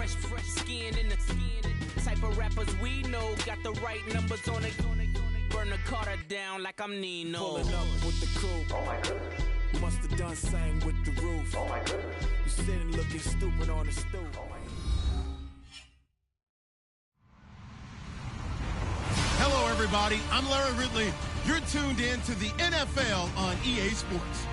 fresh skin in the type of rappers we know. Got the right numbers on it. Burn the Carter down like I'm Nino. Pulling up with the crew. Oh my goodness. Must have done same with the roof. Oh my goodness. You sitting looking stupid on the stoop. Oh my goodness. Hello, everybody. I'm Larry Ridley. You're tuned in to the NFL on EA Sports.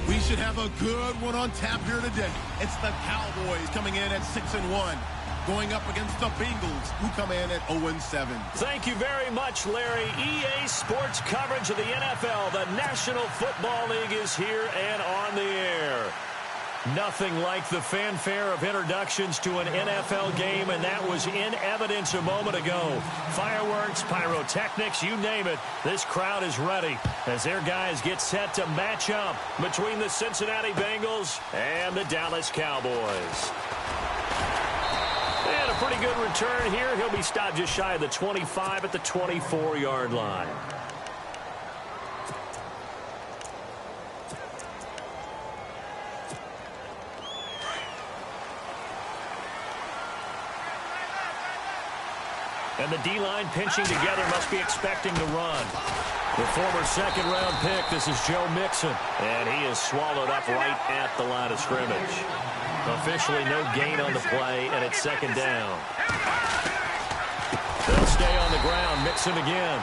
We should have a good one on tap here today. It's the Cowboys coming in at 6-1, going up against the Bengals, who come in at 0-7. Thank you very much, Larry. EA Sports coverage of the NFL. The National Football League is here and on the air. Nothing like the fanfare of introductions to an NFL game, and that was in evidence a moment ago. Fireworks, pyrotechnics, you name it. This crowd is ready as their guys get set to match up between the Cincinnati Bengals and the Dallas Cowboys. And a pretty good return here. He'll be stopped just shy of the 25 at the 24-yard line. And the D-line pinching together must be expecting to run. The former second-round pick, this is Joe Mixon. And he is swallowed up right at the line of scrimmage. Officially no gain on the play, and it's second down. They'll stay on the ground. Mixon again.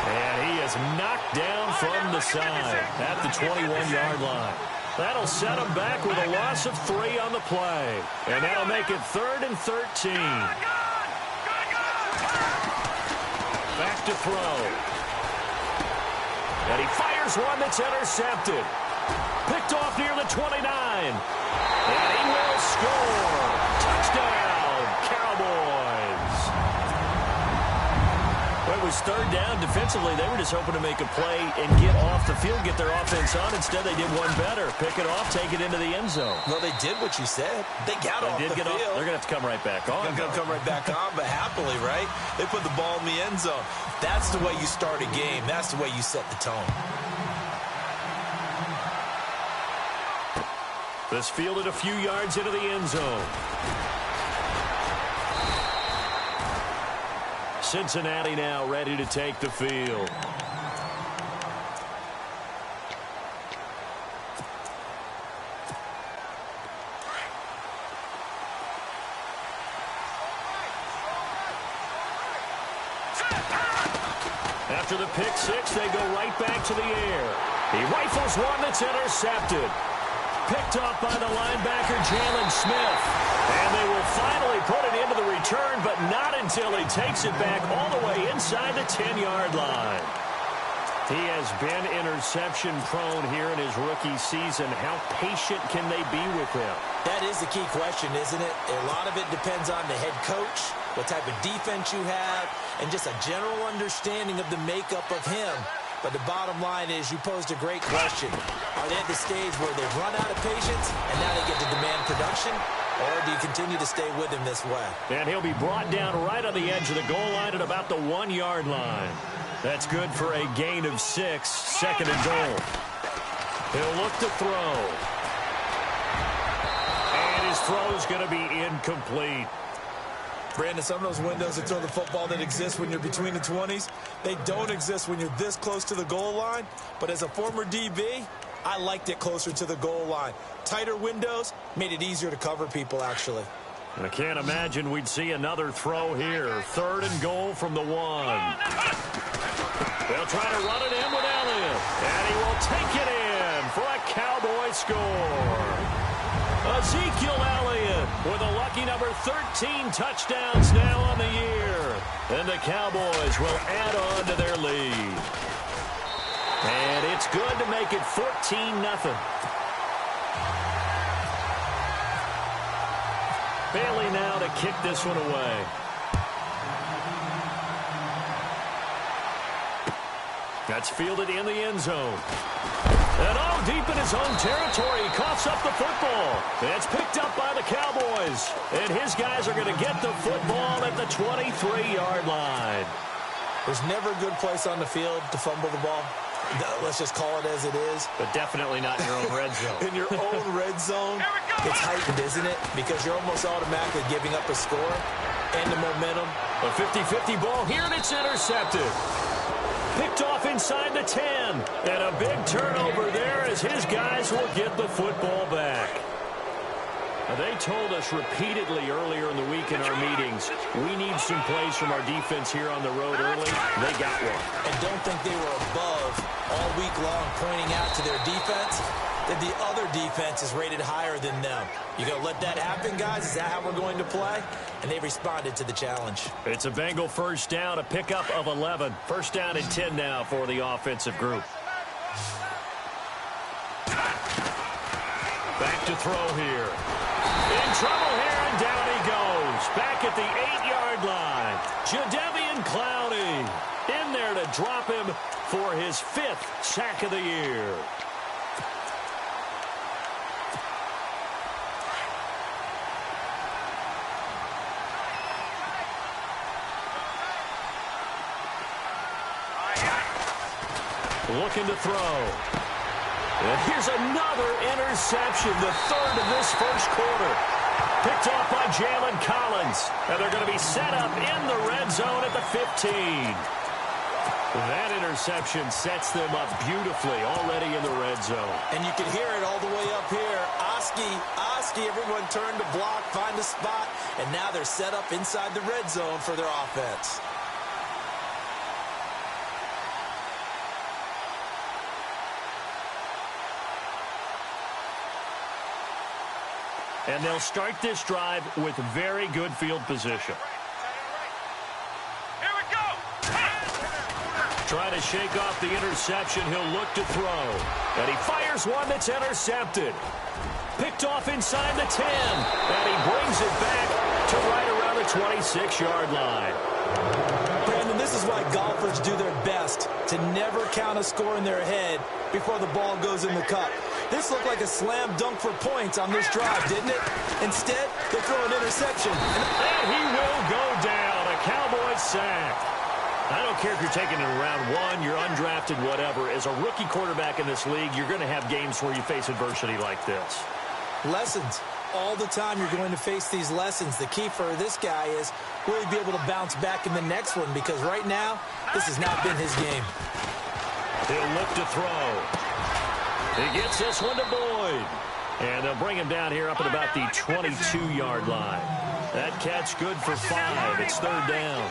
And he is knocked down from the side at the 21-yard line. That'll set him back with a loss of 3 on the play. And that'll make it 3rd and 13. Back to throw. And he fires one that's intercepted. Picked off near the 29. And he will score. Touchdown, Cowboys. Well, it was 3rd down. Defensively, they were just hoping to make a play and get off the field, get their offense on. Instead, they did one better. Pick it off, take it into the end zone. Well, they did what you said. They got off the field. They're going to have to come right back on. They're going to come right back on, but happily, right? They put the ball in the end zone. That's the way you start a game. That's the way you set the tone. This fielded a few yards into the end zone. Cincinnati now ready to take the field. After the pick six, they go right back to the air. He rifles one that's intercepted. Picked off by the linebacker, Jalen Smith. And they will finally put it into the return, but not until he takes it back all the way inside the 10-yard line. He has been interception-prone here in his rookie season. How patient can they be with him? That is the key question, isn't it? A lot of it depends on the head coach, what type of defense you have, and just a general understanding of the makeup of him. But the bottom line is you posed a great question. Are they at the stage where they've run out of patience and now they get to demand production? Or do you continue to stay with him this way? And he'll be brought down right on the edge of the goal line at about the 1-yard line. That's good for a gain of 6, 2nd and goal. He'll look to throw. And his throw is going to be incomplete. Brandon, some of those windows to throw the football that exist when you're between the 20s, they don't exist when you're this close to the goal line. But as a former DB, I liked it closer to the goal line. Tighter windows made it easier to cover people, actually. I can't imagine we'd see another throw here. 3rd and goal from the 1. They'll try to run it in with Elliott. And he will take it in for a Cowboy score. Ezekiel Elliott with a lucky number 13 touchdowns now on the year. And the Cowboys will add on to their lead. And it's good to make it 14-0. Bailey now to kick this one away. That's fielded in the end zone. And all deep in his own territory, he coughs up the football. It's picked up by the Cowboys. And his guys are going to get the football at the 23-yard line. There's never a good place on the field to fumble the ball. let's just call it as it is. But definitely not in your own red zone. In your own red zone, it's heightened, isn't it? Because you're almost automatically giving up a score and the momentum. A 50-50 ball here, and it's intercepted. Picked off inside the 10. And a big turnover there as his guys will get the football back. They told us repeatedly earlier in the week in our meetings, we need some plays from our defense here on the road early. They got one. And don't think they were above all week long pointing out to their defense that the other defense is rated higher than them. You going to let that happen, guys? Is that how we're going to play? And they responded to the challenge. It's a Bengal first down, a pickup of 11. First down and 10 now for the offensive group. Back to throw here. In trouble here, and down he goes. Back at the 8-yard line. Jadeveon Clowney in there to drop him for his 5th sack of the year. Looking to throw. And here's another interception, the 3rd of this first quarter. Picked off by Jalen Collins. And they're going to be set up in the red zone at the 15. That interception sets them up beautifully already in the red zone. And you can hear it all the way up here. Oski, everyone turned to block, find a spot, and now they're set up inside the red zone for their offense. And they'll start this drive with very good field position. Here we go. Trying to shake off the interception. He'll look to throw. And he fires one that's intercepted. Picked off inside the 10. And he brings it back to right around the 26-yard line. Brandon, this is why golfers do their best to never count a score in their head before the ball goes in the cup. This looked like a slam dunk for points on this drive, didn't it? Instead, they throw an interception. And he will go down. A Cowboys sack. I don't care if you're taking it in round 1, you're undrafted, whatever. As a rookie quarterback in this league, you're going to have games where you face adversity like this. Lessons. All the time you're going to face these lessons. The key for this guy is will he be able to bounce back in the next one? Because right now, this has not been his game. He'll look to throw. He gets this one to Boyd. And they'll bring him down here up at about the 22-yard line. That catch good for 5. It's 3rd down.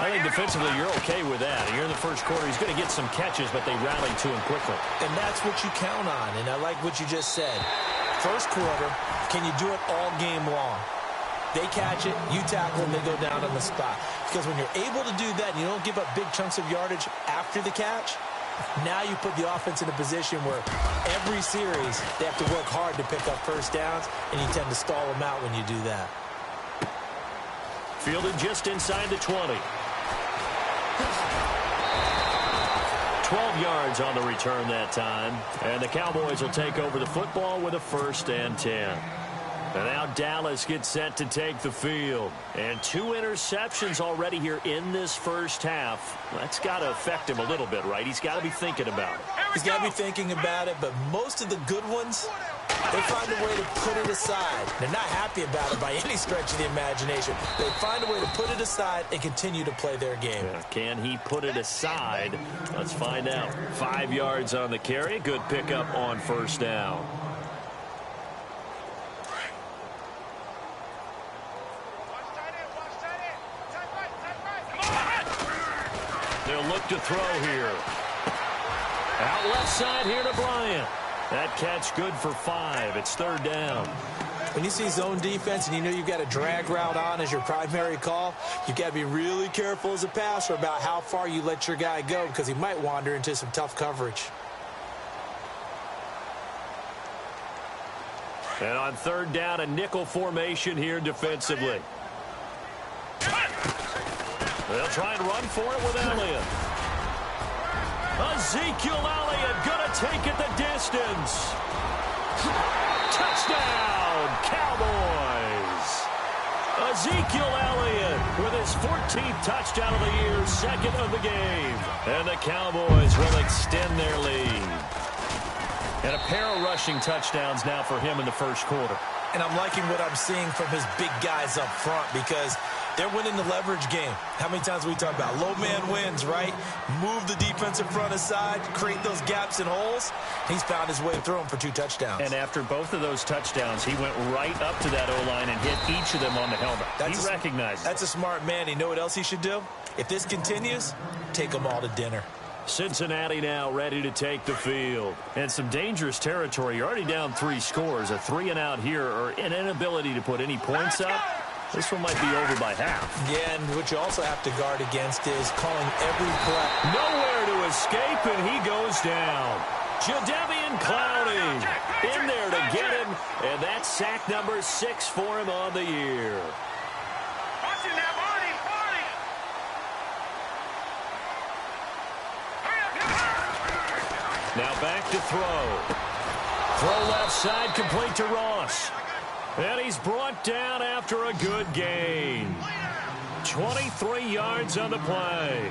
I think defensively you're okay with that. You're in the first quarter. He's going to get some catches, but they rally to him quickly. And that's what you count on. And I like what you just said. First quarter, can you do it all game long? They catch it, you tackle them, they go down on the spot. Because when you're able to do that and you don't give up big chunks of yardage after the catch, now you put the offense in a position where every series they have to work hard to pick up first downs, and you tend to stall them out when you do that. Fielded just inside the 20. 12 yards on the return that time. And the Cowboys will take over the football with a 1st and 10. And now Dallas gets set to take the field. And 2 interceptions already here in this first half. That's got to affect him a little bit, right? He's got to be thinking about it. He's got to be thinking about it, but most of the good ones, they find a way to put it aside. They're not happy about it by any stretch of the imagination. They find a way to put it aside and continue to play their game. Yeah, can he put it aside? Let's find out. 5 yards on the carry. Good pickup on 1st down. They'll look to throw here. Out left side here to Bryant. That catch good for 5. It's 3rd down. When you see zone defense and you know you've got a drag route on as your primary call, you've got to be really careful as a passer about how far you let your guy go because he might wander into some tough coverage. And on 3rd down, a nickel formation here defensively. They'll try and run for it with Elliott. Ezekiel Elliott going to take it the distance. Touchdown, Cowboys. Ezekiel Elliott with his 14th touchdown of the year, second of the game. And the Cowboys will extend their lead. And a pair of rushing touchdowns now for him in the first quarter. And I'm liking what I'm seeing from his big guys up front because they're winning the leverage game. How many times we talk about low man wins, right? Move the defensive front aside, create those gaps and holes. He's found his way through them for 2 touchdowns. And after both of those touchdowns, he went right up to that O-line and hit each of them on the helmet. He recognizes That's a smart man. You know what else he should do? If this continues, take them all to dinner. Cincinnati now ready to take the field. And some dangerous territory. You're already down 3 scores. A 3-and-out here or an inability to put any points up. This one might be over by half. Yeah, and what you also have to guard against is calling every play. Nowhere to escape, and he goes down. Jadeveon Clowney in there to get him, and that's sack number 6 for him on the year. Now back to throw. Throw left side, complete to Ross. And he's brought down after a good gain. 23 yards on the play.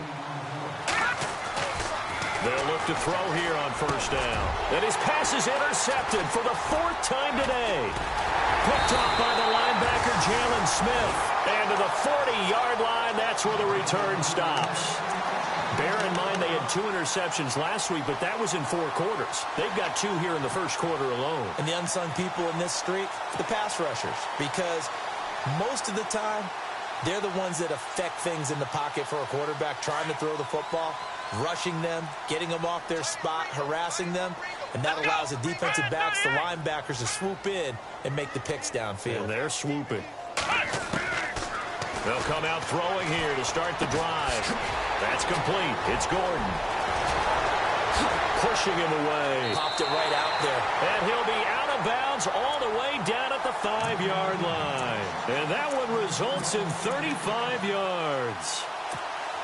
They'll look to throw here on first down. And his pass is intercepted for the 4th time today. Picked off by the linebacker, Jalen Smith. And to the 40-yard line, that's where the return stops. Bear in mind they had 2 interceptions last week, but that was in 4 quarters. They've got 2 here in the first quarter alone. And the unsung people in this streak, the pass rushers, because most of the time, they're the ones that affect things in the pocket for a quarterback, trying to throw the football, rushing them, getting them off their spot, harassing them, and that allows the defensive backs, the linebackers, to swoop in and make the picks downfield. And they're swooping. They'll come out throwing here to start the drive. That's complete. It's Gordon. Pushing him away. Popped it right out there. And he'll be out of bounds all the way down at the 5-yard line. And that one results in 35 yards.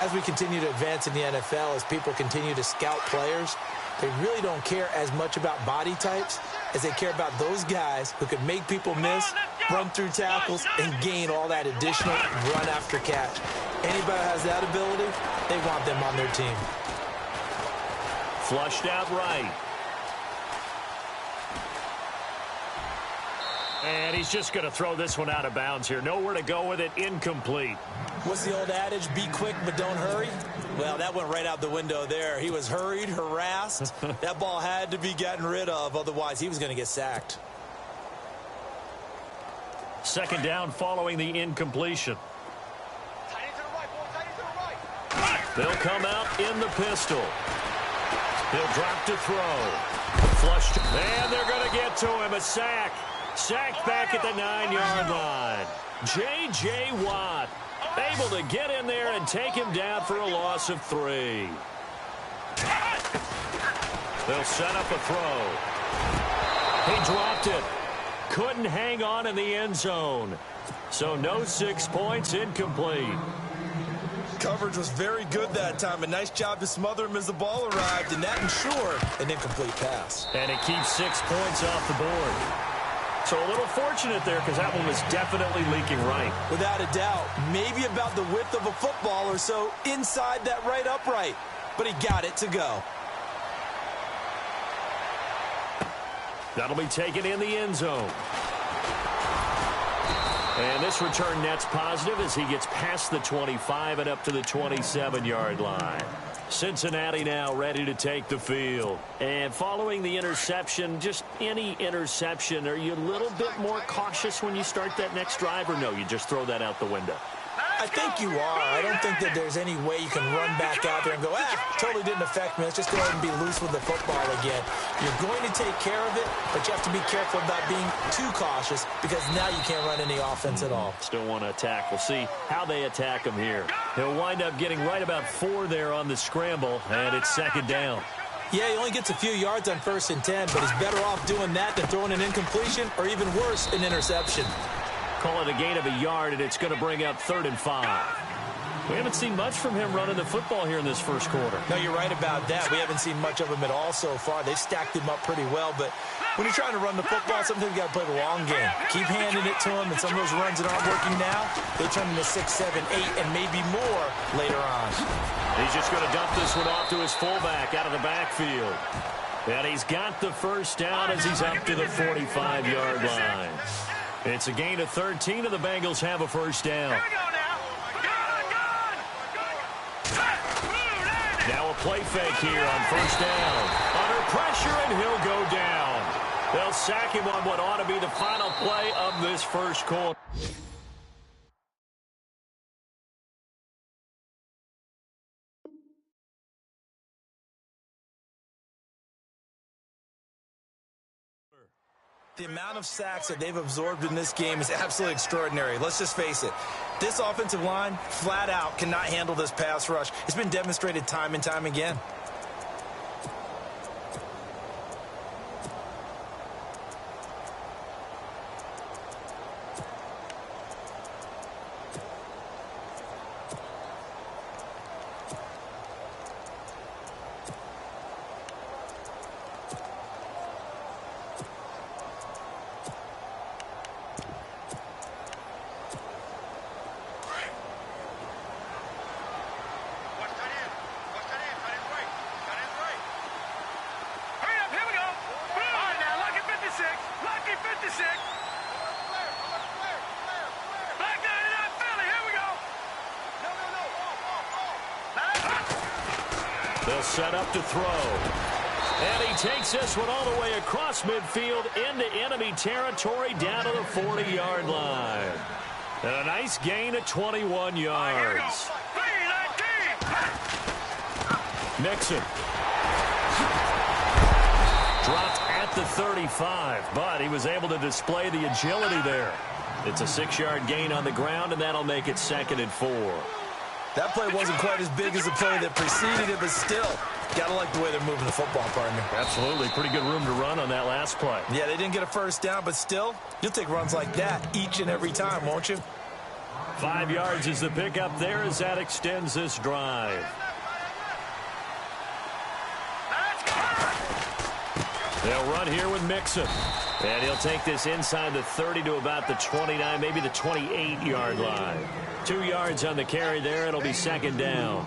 As we continue to advance in the NFL, as people continue to scout players, they really don't care as much about body types as they care about those guys who can make people miss, run through tackles, and gain all that additional run after catch. Anybody who has that ability, they want them on their team. Flushed out right. And he's just going to throw this one out of bounds here. Nowhere to go with it. Incomplete. What's the old adage? Be quick, but don't hurry. Well, that went right out the window there. He was hurried, harassed. That ball had to be gotten rid of. Otherwise, he was going to get sacked. Second down following the incompletion. They'll come out in the pistol. He'll drop to throw. Flushed. And they're going to get to him. A sack. Sacked back at the 9-yard line. J.J. Watt able to get in there and take him down for a loss of 3. They'll set up a throw. He dropped it. Couldn't hang on in the end zone. So no 6 points, incomplete. Coverage was very good that time. A nice job to smother him as the ball arrived, and that ensured an incomplete pass. And it keeps 6 points off the board. So a little fortunate there because that one was definitely leaking right. Without a doubt. Maybe about the width of a football or so inside that right upright. But he got it to go. That'll be taken in the end zone. And this return net's positive as he gets past the 25 and up to the 27-yard line. Cincinnati now ready to take the field. And following the interception, just any interception, are you a little bit more cautious when you start that next drive, or no, you just throw that out the window? I think you are. I don't think that there's any way you can run back out there and go, totally didn't affect me. Let's just go ahead and be loose with the football again. You're going to take care of it, but you have to be careful about being too cautious because now you can't run any offense at all. Still want to attack. We'll see how they attack him here. He'll wind up getting right about 4 there on the scramble, and it's second down. Yeah, he only gets a few yards on 1st and 10, but he's better off doing that than throwing an incompletion or even worse, an interception. Call it a gain of a yard, and it's going to bring up 3rd and 5. We haven't seen much from him running the football here in this first quarter. No, you're right about that. We haven't seen much of him at all so far. They've stacked him up pretty well, but when you're trying to run the football, sometimes you got to play the long game. Keep handing it to him, and some of those runs that aren't working now, they turn into 6, 7, 8, and maybe more later on. He's just going to dump this one off to his fullback out of the backfield. And he's got the first down as he's up to the 45-yard line. It's a gain of 13, and the Bengals have a first down. Now a play fake here on first down. Under pressure, and he'll go down. They'll sack him on what ought to be the final play of this first quarter. The amount of sacks that they've absorbed in this game is absolutely extraordinary. Let's just face it. This offensive line, flat out, cannot handle this pass rush. It's been demonstrated time and time again. They'll set up to throw. And he takes this one all the way across midfield into enemy territory down to the 40-yard line. And a nice gain of 21 yards. Mixon. Dropped at the 35, but he was able to display the agility there. It's a 6-yard gain on the ground, and that'll make it 2nd and 4. That play wasn't quite as big as the play that preceded it, but still, gotta like the way they're moving the football, partner. Absolutely. Pretty good room to run on that last play. Yeah, they didn't get a first down, but still, you'll take runs like that each and every time, won't you? 5 yards is the pickup there as that extends this drive. They'll run here with Mixon. And he'll take this inside the 30 to about the 29, maybe the 28-yard line. 2 yards on the carry there. It'll be 2nd down.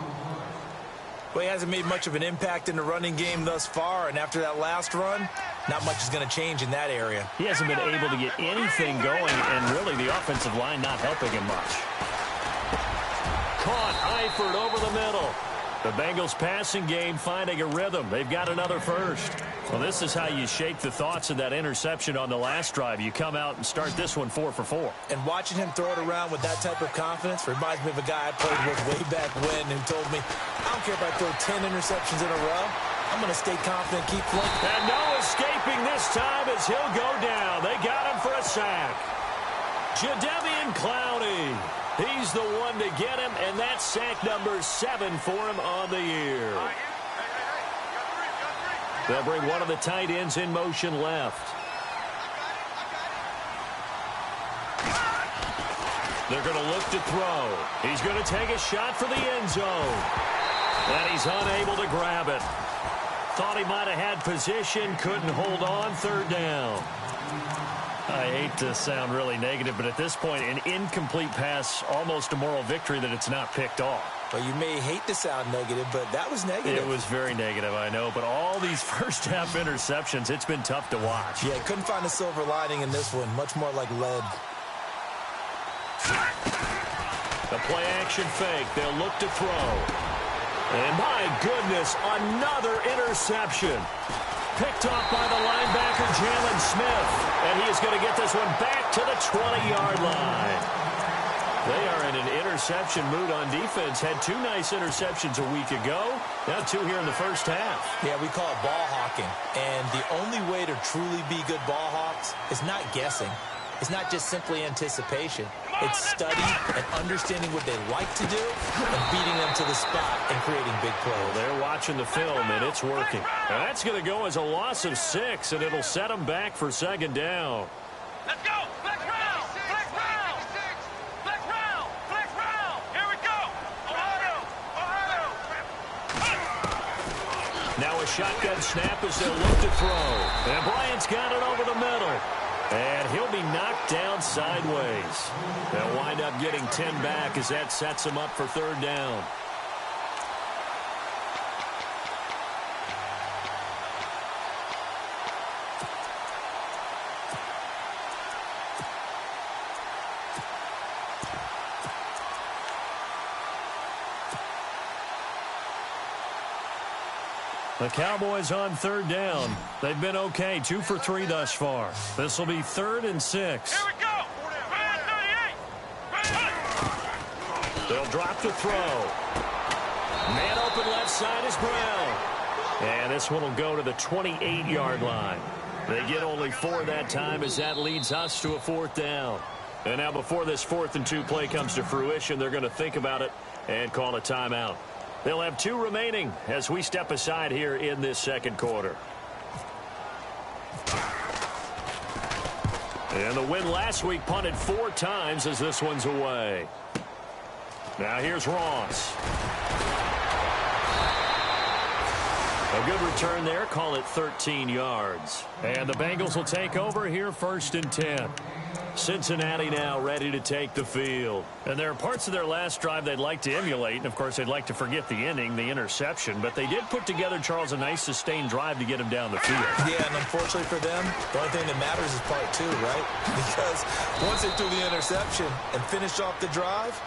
Well, he hasn't made much of an impact in the running game thus far, and after that last run, not much is going to change in that area. He hasn't been able to get anything going, and really the offensive line not helping him much. Caught Eifert over the middle. The Bengals passing game finding a rhythm. They've got another first. Well, this is how you shake the thoughts of that interception on the last drive. You come out and start this one 4 for 4. And watching him throw it around with that type of confidence reminds me of a guy I played with way back when who told me, I don't care if I throw 10 interceptions in a row. I'm going to stay confident, keep playing. And no escaping this time as he'll go down. They got him for a sack. Jadeveon Clowney. He's the one to get him, and that's sack number 7 for him on the year. They'll bring one of the tight ends in motion left. They're going to look to throw. He's going to take a shot for the end zone. And he's unable to grab it. Thought he might have had position, couldn't hold on, 3rd down. I hate to sound really negative, but at this point, an incomplete pass, almost a moral victory that it's not picked off. Well, you may hate to sound negative, but that was negative. It was very negative, I know, but all these first-half interceptions, it's been tough to watch. Yeah, couldn't find a silver lining in this one, much more like lead. The play-action fake, they'll look to throw. And my goodness, another interception. Picked off by the linebacker, Jalen Smith. And he is going to get this one back to the 20-yard line. They are in an interception mood on defense. Had 2 nice interceptions a week ago. Now 2 here in the first half. Yeah, we call it ball hawking. And the only way to truly be good ball hawks is not guessing. It's not just simply anticipation. It's study and understanding what they like to do and beating them to the spot and creating big plays. Well, they're watching the film, and it's working. Now, that's going to go as a loss of 6, and it'll set them back for 2nd down. Let's go! Flex round! Flex round! Flex round! Flex round! Here we go! shotgun snap as they'll look to throw. And Bryant's got it over the middle. And he'll be knocked down sideways. They'll wind up getting 10 back as that sets them up for third down. The Cowboys on third down. They've been okay, 2 for 3 thus far. This will be 3rd and 6. Here we go. They'll drop the throw. Man open left side is Brown. And this one will go to the 28-yard line. They get only 4 that time as that leads us to a 4th down. And now before this 4th and 2 play comes to fruition, they're going to think about it and call a timeout. They'll have 2 remaining as we step aside here in this second quarter. And the win last week punted 4 times as this one's away. Now here's Ross. A good return there. Call it 13 yards. And the Bengals will take over here 1st and 10. Cincinnati now ready to take the field. And there are parts of their last drive they'd like to emulate. And, of course, they'd like to forget the inning, the interception. But they did put together, Charles, a nice sustained drive to get him down the field. Yeah, and unfortunately for them, the only thing that matters is part 2, right? Because once they threw the interception and finished off the drive,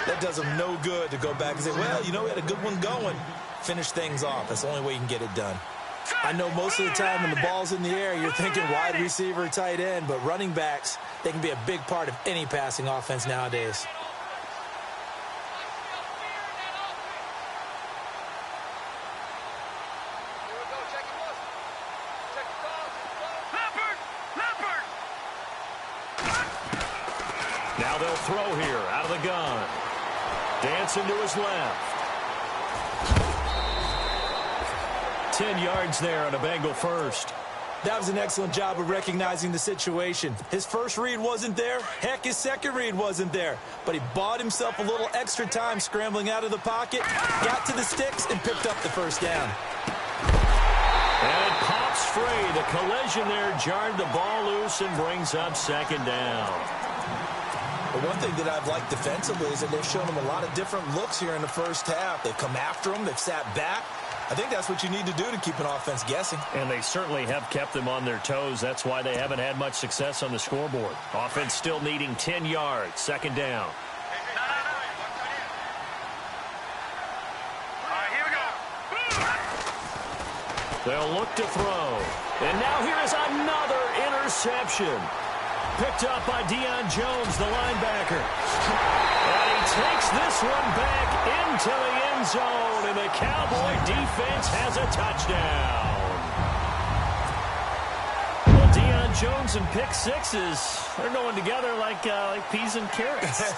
that does them no good to go back and say, well, you know, we had a good one going. Finish things off. That's the only way you can get it done. I know most of the time when the ball's in the air, you're thinking wide receiver, tight end, but running backs, they can be a big part of any passing offense nowadays. Now they'll throw here out of the gun. Dancing to his left. 10 yards there on a Bengal first. That was an excellent job of recognizing the situation. His first read wasn't there. Heck, his second read wasn't there. But he bought himself a little extra time scrambling out of the pocket, got to the sticks, and picked up the first down. And it pops free. The collision there jarred the ball loose and brings up 2nd down. But one thing that I've liked defensively is that they've shown him a lot of different looks here in the first half. They've come after him. They've sat back. I think that's what you need to do to keep an offense guessing. And they certainly have kept them on their toes. That's why they haven't had much success on the scoreboard. Offense still needing 10 yards. 2nd down. They'll look to throw. And now here is another interception. Picked up by Deion Jones, the linebacker. And he takes this one back into the end zone, and the Cowboy defense has a touchdown. Well, Deion Jones and pick sixes, they're going together like peas and carrots.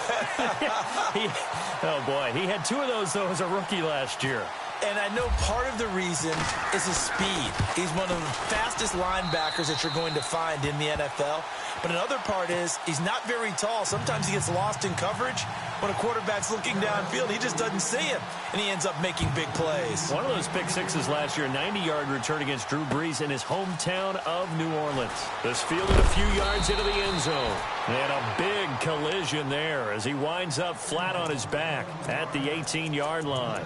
Oh, boy, he had 2 of those, though, as a rookie last year. And I know part of the reason is his speed. He's one of the fastest linebackers that you're going to find in the NFL. But another part is he's not very tall. Sometimes he gets lost in coverage. When a quarterback's looking downfield, he just doesn't see him, and he ends up making big plays. One of those pick sixes last year, 90-yard return against Drew Brees in his hometown of New Orleans. This fielded a few yards into the end zone. And a big collision there as he winds up flat on his back at the 18-yard line.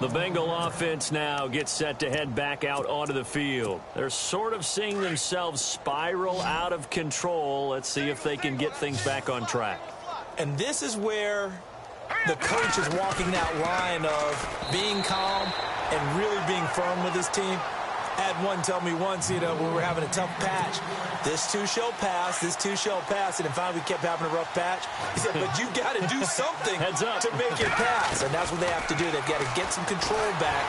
The Bengal offense now gets set to head back out onto the field. They're sort of seeing themselves spiral out of control. Let's see if they can get things back on track. And this is where the coach is walking that line of being calm and really being firm with his team. I had one tell me once, when we were having a tough patch, this too shall pass, this too shall pass, and then finally we kept having a rough patch. He said, but you got to do something to make it pass, and that's what they have to do. They've got to get some control back.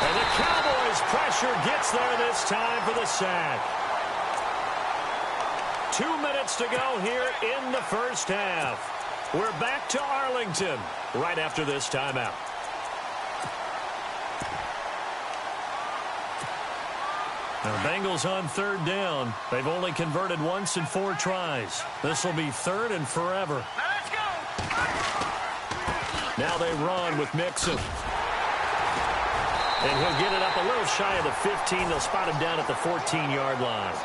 And the Cowboys' pressure gets there this time for the sack. 2 minutes to go here in the first half. We're back to Arlington right after this timeout. The Bengals on 3rd down. They've only converted once in 4 tries. This will be 3rd and forever. Let's go. Now they run with Mixon. And he'll get it up a little shy of the 15. They'll spot him down at the 14-yard line.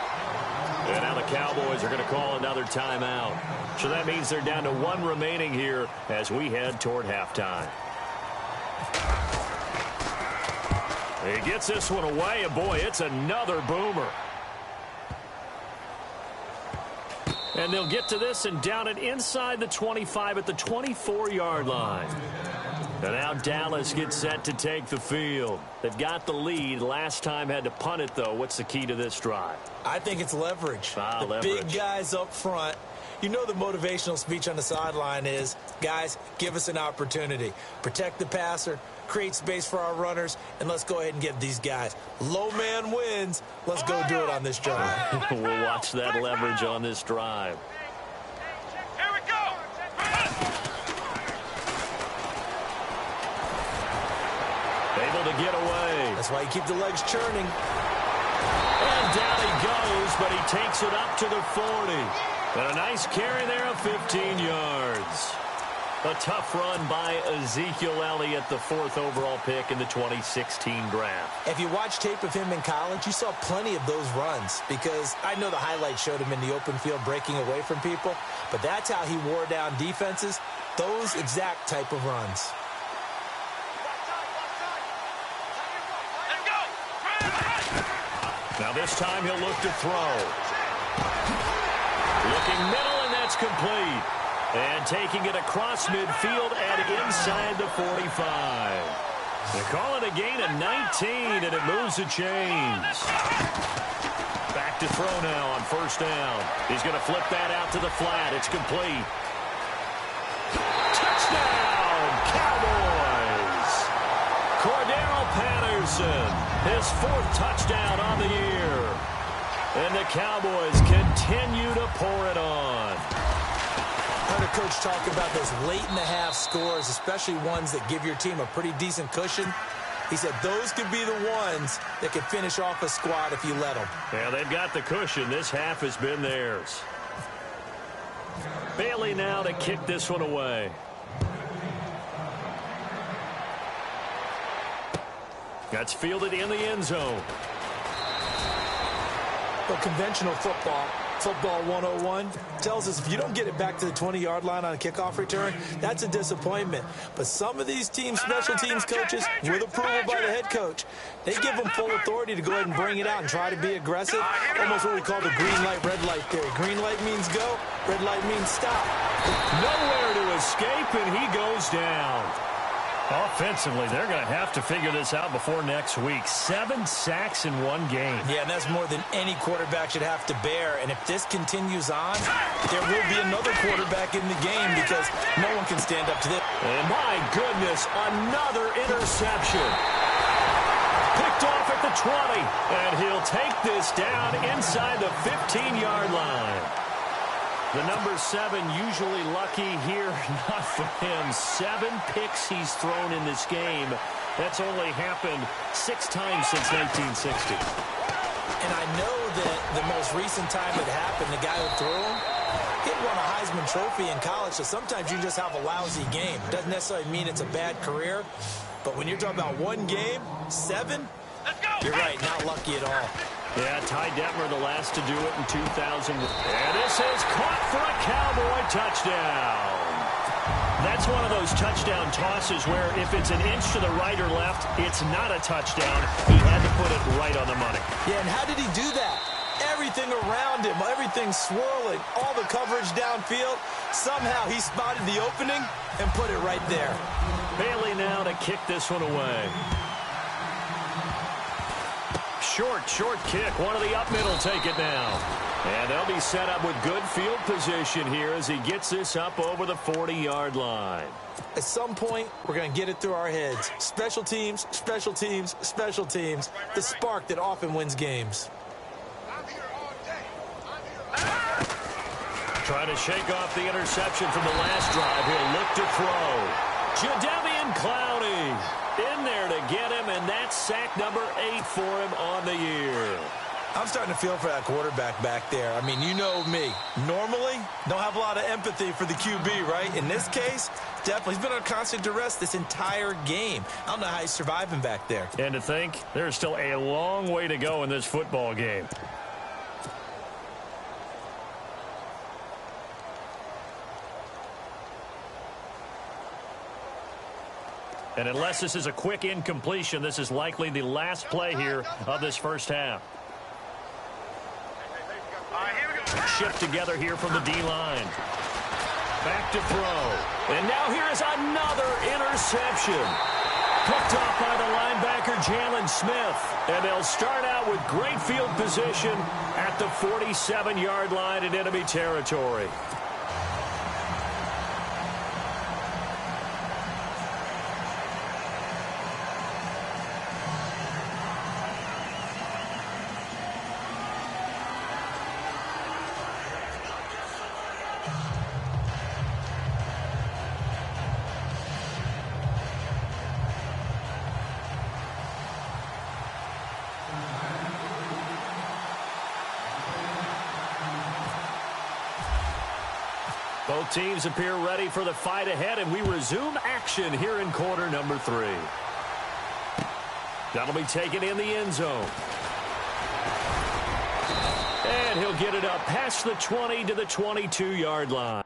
And now the Cowboys are going to call another timeout. So that means they're down to 1 remaining here as we head toward halftime. He gets this one away, and boy, it's another boomer. And they'll get to this and down it inside the 25 at the 24-yard line. And now Dallas gets set to take the field. They've got the lead. Last time had to punt it, though. What's the key to this drive? I think it's leverage. Leverage. Big guys up front. You know the motivational speech on the sideline is, guys, give us an opportunity. Protect the passer, create space for our runners, and let's go ahead and get these guys. Low man wins. Let's go do it on this drive. We'll watch that leverage on this drive. Here we go. Able to get away. That's why you keep the legs churning. And down he goes, but he takes it up to the 40. And a nice carry there of 15 yards. A tough run by Ezekiel Elliott, the 4th overall pick in the 2016 draft. If you watch tape of him in college, you saw plenty of those runs because I know the highlights showed him in the open field breaking away from people, but that's how he wore down defenses, those exact type of runs. Now this time he'll look to throw. Looking middle, and that's complete. And taking it across midfield and inside the 45. They call it a gain of 19, and it moves the chains. Back to throw now on 1st down. He's going to flip that out to the flat. It's complete. Touchdown, Cowboys! Cordero Patterson, his 4th touchdown on the year. And the Cowboys continue to pour it on. Heard a coach talk about those late-in-the-half scores, especially ones that give your team a pretty decent cushion. He said those could be the ones that could finish off a squad if you let them. Yeah, they've got the cushion. This half has been theirs. Bailey now to kick this one away. That's fielded in the end zone. But conventional football 101, tells us if you don't get it back to the 20-yard line on a kickoff return, that's a disappointment. But some of these teams, special teams coaches, with approval by the head coach, they give them full authority to go ahead and bring it out and try to be aggressive. Almost what we call the green light, red light theory. Green light means go, red light means stop. Nowhere to escape, and he goes down. Offensively, they're going to have to figure this out before next week. 7 sacks in 1 game. Yeah, and that's more than any quarterback should have to bear. And if this continues on, there will be another quarterback in the game because no one can stand up to this. And my goodness, another interception. Picked off at the 20, and he'll take this down inside the 15-yard line. The number 7 usually lucky here, not for him. 7 picks he's thrown in this game. That's only happened 6 times since 1960. And I know that the most recent time it happened, the guy who threw him, he won a Heisman Trophy in college, so sometimes you just have a lousy game. Doesn't necessarily mean it's a bad career, but when you're talking about 1 game, 7, you're right, not lucky at all. Yeah, Ty Detmer, the last to do it in 2000. And this is caught for a Cowboy touchdown. That's one of those touchdown tosses where if it's an inch to the right or left, it's not a touchdown. He had to put it right on the money. Yeah, and how did he do that? Everything around him, everything swirling, all the coverage downfield. Somehow he spotted the opening and put it right there. Bailey now to kick this one away. Short kick. One of the up middle take it now. And they'll be set up with good field position here as he gets this up over the 40-yard line. At some point, we're going to get it through our heads. Special teams, special teams, special teams. The spark that often wins games. Trying to shake off the interception from the last drive. He'll look to throw. Jadeveon Clowney in there to get him, and that's sack number 8 for him on the year. I'm starting to feel for that quarterback back there. I mean, you know me. Normally, don't have a lot of empathy for the QB, right? In this case, definitely. He's been under constant duress this entire game. I don't know how he's surviving back there. And to think, there's still a long way to go in this football game. And unless this is a quick incompletion, this is likely the last play here of this first half. Shift together here from the D-line. Back to throw. And now here is another interception. Picked off by the linebacker, Jalen Smith. And they'll start out with great field position at the 47-yard line in enemy territory. Both teams appear ready for the fight ahead, and we resume action here in quarter number 3. That'll be taken in the end zone. And he'll get it up past the 20 to the 22-yard line.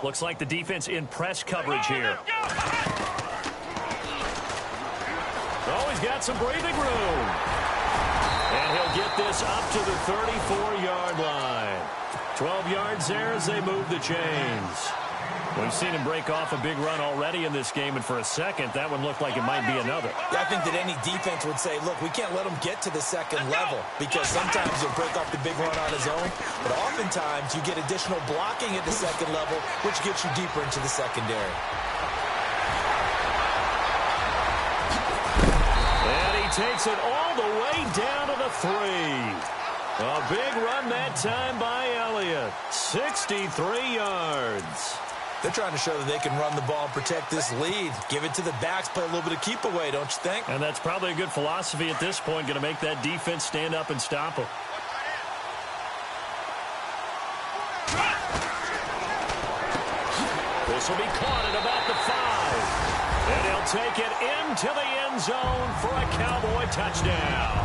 Looks like the defense in press coverage here. Oh, he's got some breathing room. And he'll get this up to the 34-yard line. 12 yards there as they move the chains. We've seen him break off a big run already in this game, and for a second, that one looked like it might be another. Yeah, I think that any defense would say, look, we can't let him get to the second level, because sometimes he'll break off the big run on his own, but oftentimes you get additional blocking at the second level, which gets you deeper into the secondary. And he takes it all the way down to the 3. A big run that time by Elliott. 63 yards. They're trying to show that they can run the ball and protect this lead. Give it to the backs, play a little bit of keep away, don't you think? And that's probably a good philosophy at this point, going to make that defense stand up and stop them. This will be caught at about the 5. And he'll take it into the end zone for a Cowboy touchdown.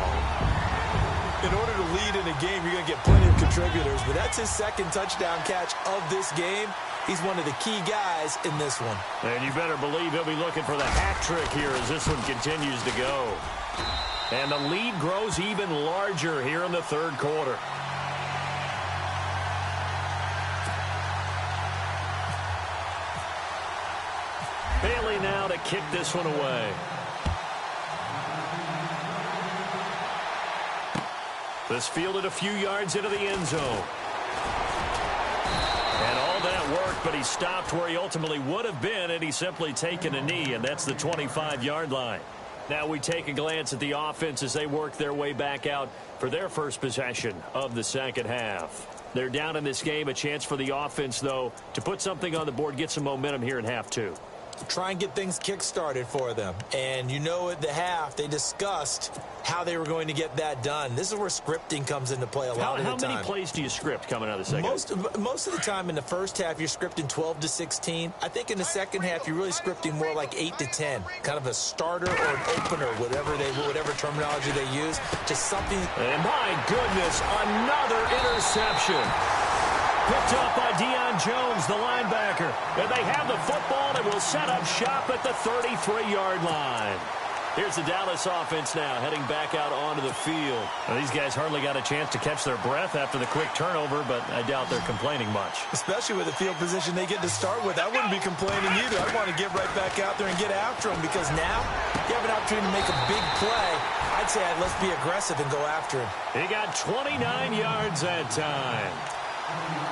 In order to lead in a game, you're going to get plenty of contributors, but that's his second touchdown catch of this game. He's one of the key guys in this one. And you better believe he'll be looking for the hat trick here as this one continues to go. And the lead grows even larger here in the third quarter. Bailey now to kick this one away. This fielded a few yards into the end zone. And all that worked, but he stopped where he ultimately would have been, and he's simply taken a knee, and that's the 25-yard line. Now we take a glance at the offense as they work their way back out for their first possession of the second half. They're down in this game. A chance for the offense, though, to put something on the board, get some momentum here in half 2. Try and get things kick-started for them. And you know at the half, they discussed how they were going to get that done. This is where scripting comes into play a lot of the time. How many plays do you script coming out of the second half? Most of the time in the first half, you're scripting 12 to 16. I think in the second half, you're really scripting more like 8 to 10. Kind of a starter or an opener, whatever terminology they use. Just something. And my goodness, another interception. Picked up by Deion Jones, the linebacker. And they have the football and will set up shop at the 33-yard line. Here's the Dallas offense now, heading back out onto the field. Now, these guys hardly got a chance to catch their breath after the quick turnover, but I doubt they're complaining much. Especially with the field position they get to start with. I wouldn't be complaining either. I'd want to get right back out there and get after them, because now you have an opportunity to make a big play. I'd say let's be aggressive and go after him. He got 29 yards that time.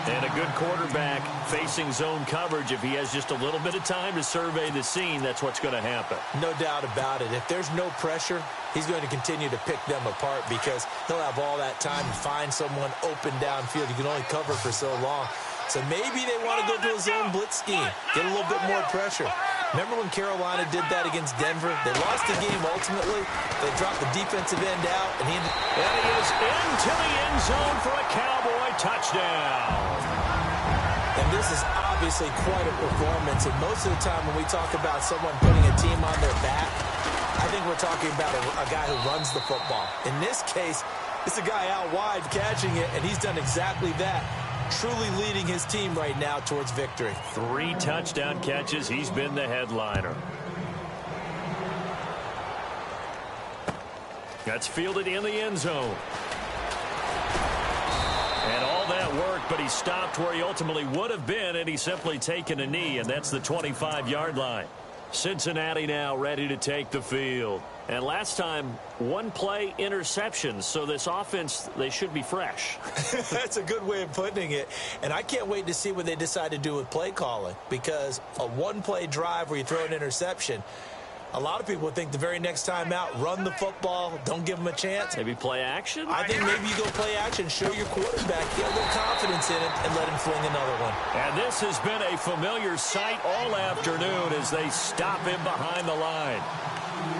And a good quarterback facing zone coverage. If he has just a little bit of time to survey the scene, that's what's going to happen. No doubt about it. If there's no pressure, he's going to continue to pick them apart, because he'll have all that time to find someone open downfield. You can only cover for so long. So maybe they want to go to a zone blitz scheme, get a little bit more pressure. Remember when Carolina did that against Denver? They lost the game ultimately. They dropped the defensive end out, and he is into the end zone for a Cowboy touchdown. And this is obviously quite a performance. And most of the time when we talk about someone putting a team on their back, I think we're talking about a guy who runs the football. In this case, it's a guy out wide catching it, and he's done exactly that. Truly leading his team right now towards victory. 3 touchdown catches. He's been the headliner. That's fielded in the end zone. And all that worked, but he stopped where he ultimately would have been, and he's simply taken a knee, and that's the 25-yard line. Cincinnati now ready to take the field. And last time, 1 play interceptions, so this offense, they should be fresh. That's a good way of putting it. And I can't wait to see what they decide to do with play calling, because a 1-play drive where you throw an interception, a lot of people think the very next time out, run the football, don't give them a chance. Maybe play action? I think maybe you go play action, show your quarterback, get a little confidence in it, and let him fling another one. And this has been a familiar sight all afternoon as they stop him behind the line.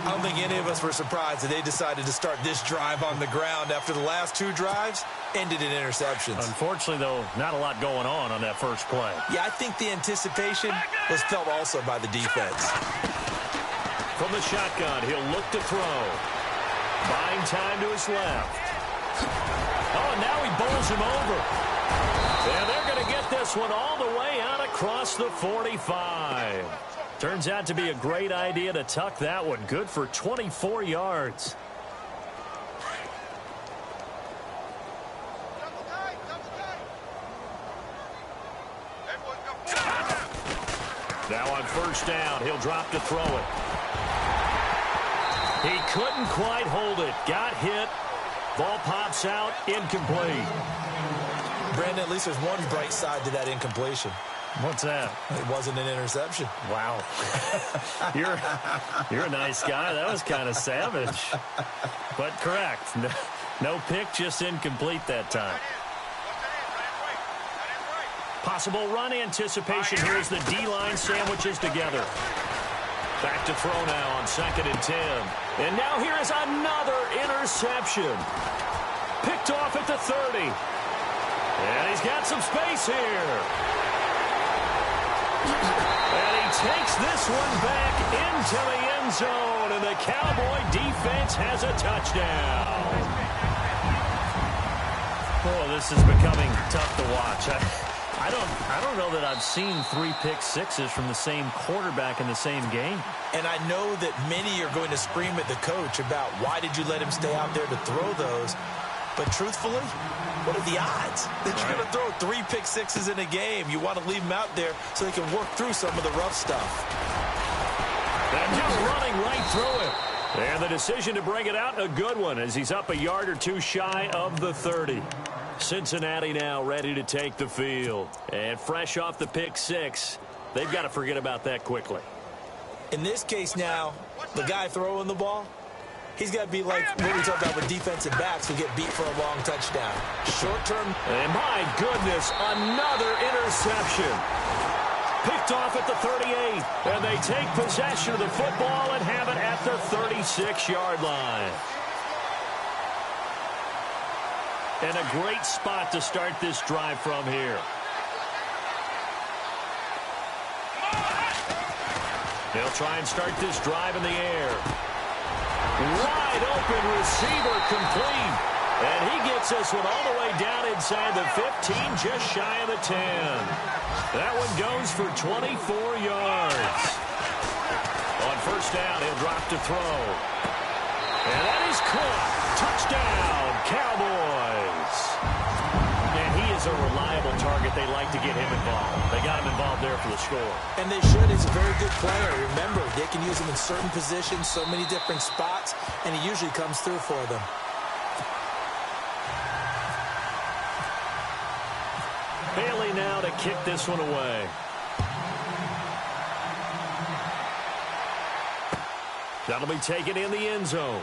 I don't think any of us were surprised that they decided to start this drive on the ground after the last 2 drives ended in interceptions. Unfortunately, though, not a lot going on that first play. Yeah, I think the anticipation was felt also by the defense. From the shotgun, he'll look to throw. Buying time to his left. Oh, and now he bowls him over. And they're going to get this one all the way out across the 45. Turns out to be a great idea to tuck that one. Good for 24 yards. first down. He'll drop to throw it. He couldn't quite hold it. Got hit. Ball pops out. Incomplete. Brandon, at least there's one bright side to that incompletion. What's that? It wasn't an interception. Wow. You're a nice guy. That was kind of savage. But correct. No pick, just incomplete that time. Possible run anticipation. Here's the D-line sandwiches together. Back to throw now on 2nd and 10. And now here is another interception. Picked off at the 30. And he's got some space here. And he takes this one back into the end zone. And the Cowboy defense has a touchdown. Oh, this is becoming tough to watch. I don't know that I've seen 3 pick sixes from the same quarterback in the same game. And I know that many are going to scream at the coach about why did you let him stay out there to throw those. But truthfully, what are the odds that you're going to throw 3 pick sixes in a game? You want to leave them out there so they can work through some of the rough stuff. And just running right through it. And the decision to bring it out, a good one, as he's up a yard or two shy of the 30. Cincinnati now ready to take the field. And fresh off the pick 6, they've got to forget about that quickly. In this case now, the guy throwing the ball, he's got to be like what we talked about with defensive backs who get beat for a long touchdown. Short term. And my goodness, another interception. Picked off at the 38. And they take possession of the football and have it at the 36-yard line. And a great spot to start this drive from here. They'll try and start this drive in the air. Wide open receiver complete. And he gets this one all the way down inside the 15, just shy of the 10. That one goes for 24 yards. On first down, he'll drop to throw. And that is caught. Touchdown, Cowboys. And he is a reliable target. They like to get him involved. They got him involved there for the score. And they should. He's a very good player. Remember, they can use him in certain positions, so many different spots, and he usually comes through for them. Bailey now to kick this one away. That'll be taken in the end zone.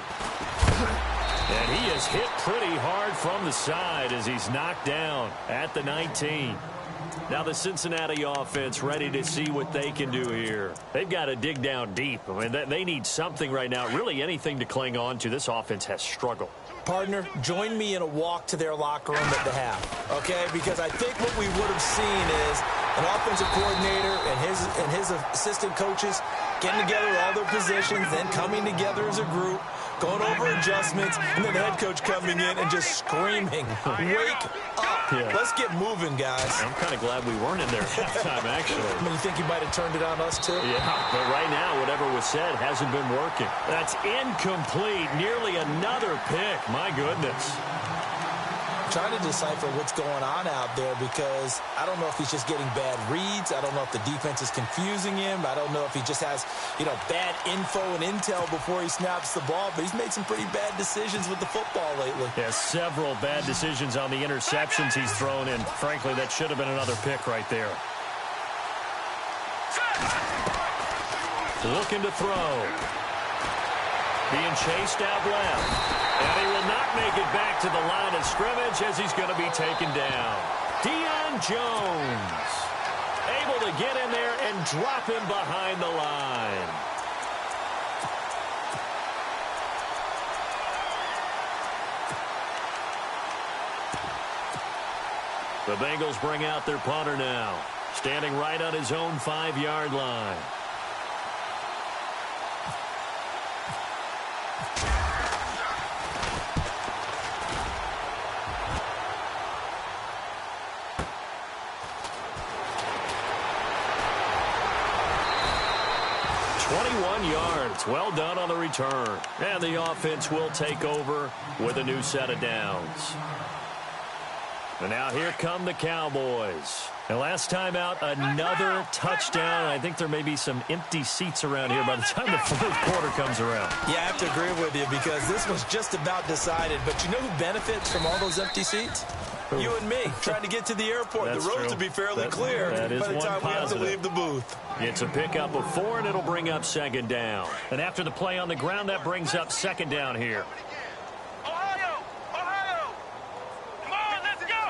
And he is hit pretty hard from the side as he's knocked down at the 19. Now the Cincinnati offense ready to see what they can do here. They've got to dig down deep. I mean, they need something right now, really anything to cling on to. This offense has struggled. Partner, join me in a walk to their locker room at the half, okay? Because I think what we would have seen is an offensive coordinator and his assistant coaches getting together with all their positions, then coming together as a group, going over adjustments, and then the head coach coming in and just screaming, wake up. Yeah. Let's get moving, guys. I'm kind of glad we weren't in there at halftime, actually. I mean, you think he might have turned it on us, too? Yeah, but right now, whatever was said hasn't been working. That's incomplete. Nearly another pick. My goodness. Trying to decipher what's going on out there because I don't know if he's just getting bad reads. I don't know if the defense is confusing him. I don't know if he just has, bad info and intel before he snaps the ball. But he's made some pretty bad decisions with the football lately. Yeah, several bad decisions on the interceptions he's thrown in. Frankly, that should have been another pick right there. Looking to throw. Being chased out left. And he will not make it back to the line of scrimmage as he's going to be taken down. Deion Jones able to get in there and drop him behind the line. The Bengals bring out their punter now, standing right on his own 5-yard line. Yards. Well done on the return. And the offense will take over with a new set of downs. And now here come the Cowboys. And last time out, another touchdown. I think there may be some empty seats around here by the time the fourth quarter comes around. Yeah, I have to agree with you because this was just about decided. But you know who benefits from all those empty seats? You and me, trying to get to the airport. The roads will be fairly clear by the time we have to leave the booth. It's a pickup of 4, and it'll bring up second down. And after the play on the ground, that brings up second down here. Ohio! Ohio! Come on, let's go!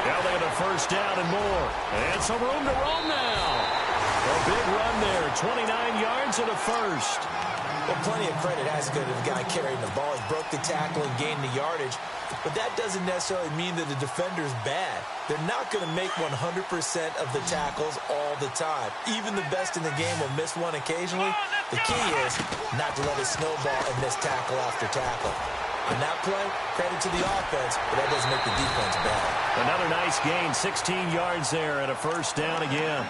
Now they have a first down and more. And some room to roam now. A big run there, 29 yards and a first. Well, plenty of credit has to go to the guy carrying the ball. He broke the tackle and gained the yardage. But that doesn't necessarily mean that the defender's bad. They're not going to make 100% of the tackles all the time. Even the best in the game will miss one occasionally. The key is not to let it snowball and miss tackle after tackle. On that play, credit to the offense, but that doesn't make the defense bad. Another nice gain, 16 yards there and a first down again.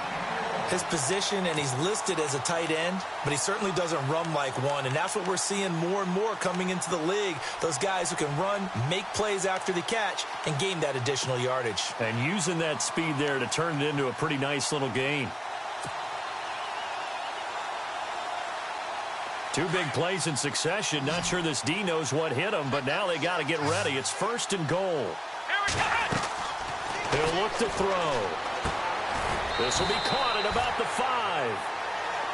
His position, and he's listed as a tight end, but he certainly doesn't run like one, and that's what we're seeing more and more coming into the league. Those guys who can run, make plays after the catch, and gain that additional yardage. And using that speed there to turn it into a pretty nice little gain. 2 big plays in succession. Not sure this D knows what hit him, but now they got to get ready. It's first and goal. He'll look to throw. This will be caught at about the 5.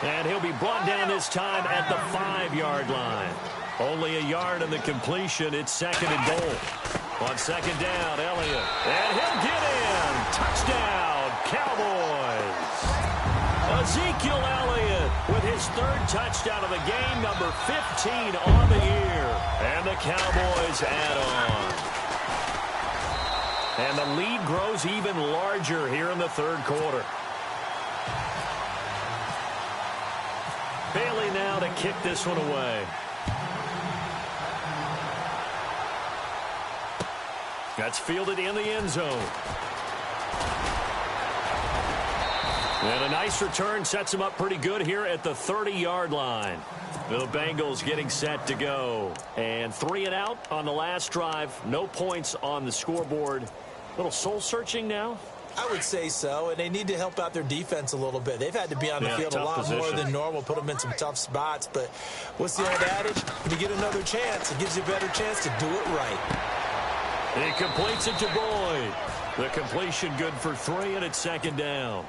And he'll be brought down this time at the 5-yard line. Only a yard in the completion. It's second and goal. On second down, Elliott. And he'll get in. Touchdown, Cowboys. Ezekiel Elliott with his 3rd touchdown of the game, number 15 on the year. And the Cowboys add on. And the lead grows even larger here in the 3rd quarter. Bailey now to kick this one away. That's fielded in the end zone. And a nice return sets him up pretty good here at the 30-yard line. The Bengals getting set to go. And 3 and out on the last drive. No points on the scoreboard. A little soul-searching now? I would say so, and they need to help out their defense a little bit. They've had to be on the field a lot more than normal, put them in some tough spots. But what's the old adage? When you get another chance, it gives you a better chance to do it right. He completes it to Boyd. The completion good for 3, and it's second down.